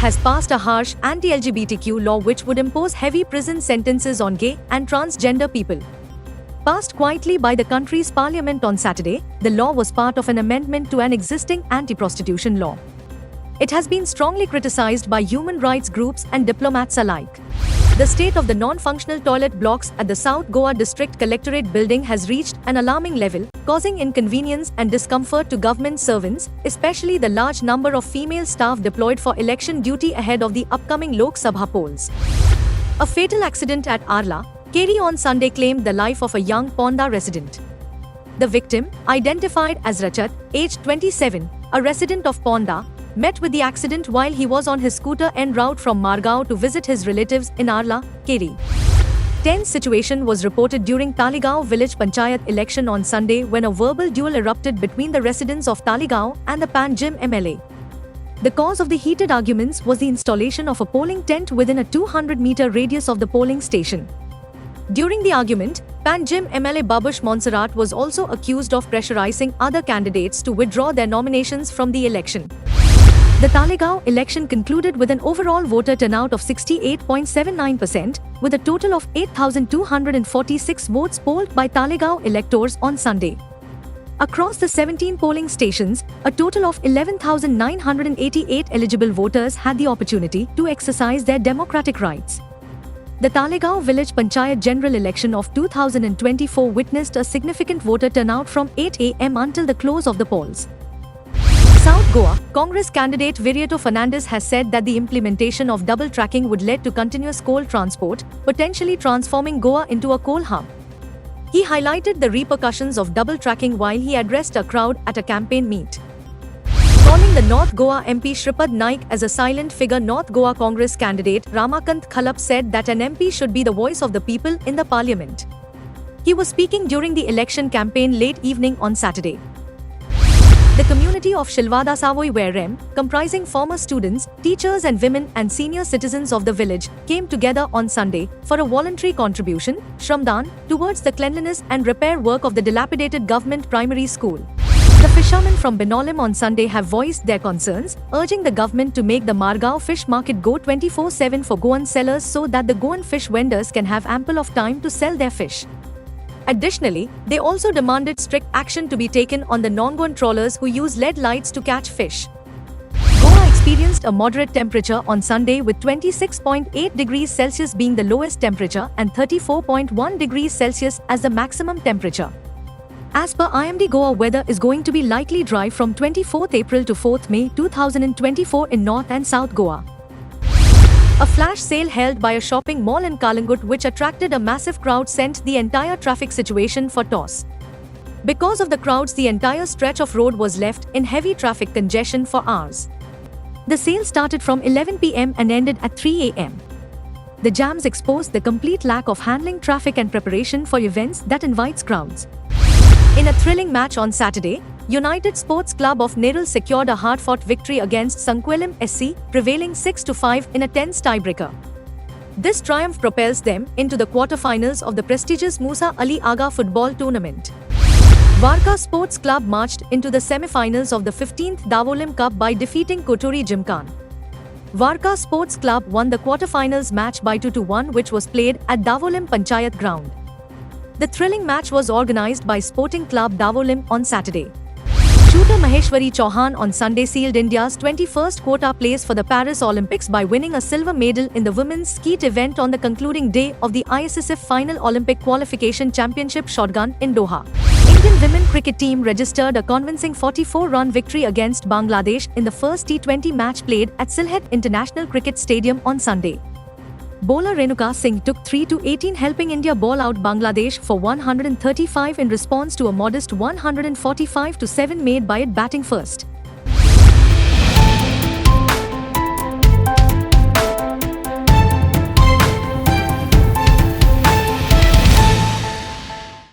has passed a harsh anti-LGBTQ law which would impose heavy prison sentences on gay and transgender people. Passed quietly by the country's parliament on Saturday, the law was part of an amendment to an existing anti-prostitution law. It has been strongly criticized by human rights groups and diplomats alike. The state of the non-functional toilet blocks at the South Goa District Collectorate building has reached an alarming level, causing inconvenience and discomfort to government servants, especially the large number of female staff deployed for election duty ahead of the upcoming Lok Sabha polls. A fatal accident at Arla, Kerry on Sunday claimed the life of a young Ponda resident. The victim, identified as Rachat, aged 27, a resident of Ponda, met with the accident while he was on his scooter en route from Margao to visit his relatives in Arla, Kerry. Tense situation was reported during Talegaon village panchayat election on Sunday when a verbal duel erupted between the residents of Talegaon and the Panjim MLA. The cause of the heated arguments was the installation of a polling tent within a 200-meter radius of the polling station. During the argument, Panjim MLA Babush Montserrat was also accused of pressurizing other candidates to withdraw their nominations from the election. The Talegaon election concluded with an overall voter turnout of 68.79%, with a total of 8,246 votes polled by Talegaon electors on Sunday. Across the 17 polling stations, a total of 11,988 eligible voters had the opportunity to exercise their democratic rights. The Talegaon Village Panchayat General Election of 2024 witnessed a significant voter turnout from 8 a.m. until the close of the polls. South Goa, Congress candidate Viriato Fernandes has said that the implementation of double tracking would lead to continuous coal transport, potentially transforming Goa into a coal hub. He highlighted the repercussions of double tracking while he addressed a crowd at a campaign meet. Calling the North Goa MP Shripad Naik as a silent figure, North Goa Congress candidate Ramakant Khalap said that an MP should be the voice of the people in the parliament. He was speaking during the election campaign late evening on Saturday. The community of Shilvada Savoy Warem, comprising former students, teachers and women and senior citizens of the village, came together on Sunday for a voluntary contribution, Shramdan, towards the cleanliness and repair work of the dilapidated government primary school. The fishermen from Benolim on Sunday have voiced their concerns, urging the government to make the Margao fish market go 24/7 for Goan sellers so that the Goan fish vendors can have ample of time to sell their fish. Additionally, they also demanded strict action to be taken on the non-Goan trawlers who use LED lights to catch fish. Goa experienced a moderate temperature on Sunday with 26.8 degrees Celsius being the lowest temperature and 34.1 degrees Celsius as the maximum temperature. As per IMD, Goa weather is going to be likely dry from 24th April to 4th May 2024 in North and South Goa. A flash sale held by a shopping mall in Kalangut which attracted a massive crowd sent the entire traffic situation for toss. Because of the crowds, the entire stretch of road was left in heavy traffic congestion for hours. The sale started from 11 p.m. and ended at 3 a.m. The jams exposed the complete lack of handling traffic and preparation for events that invites crowds. In a thrilling match on Saturday, United Sports Club of Nerul secured a hard-fought victory against Sankuelam SC, prevailing 6-5 in a tense tiebreaker. This triumph propels them into the quarter-finals of the prestigious Musa Ali Aga football tournament. Varka Sports Club marched into the semi-finals of the 15th Davolim Cup by defeating Kotori Gymkhana. Varka Sports Club won the quarter-finals match by 2-1, which was played at Davolim Panchayat ground. The thrilling match was organized by Sporting Club Davolim on Saturday. Shooter Maheshwari Chauhan on Sunday sealed India's 21st quota place for the Paris Olympics by winning a silver medal in the women's skeet event on the concluding day of the ISSF Final Olympic Qualification Championship Shotgun in Doha. Indian women cricket team registered a convincing 44-run victory against Bangladesh in the first T20 match played at Sylhet International Cricket Stadium on Sunday. Bowler Renuka Singh took 3-18, helping India ball out Bangladesh for 135 in response to a modest 145-7 made by it batting first.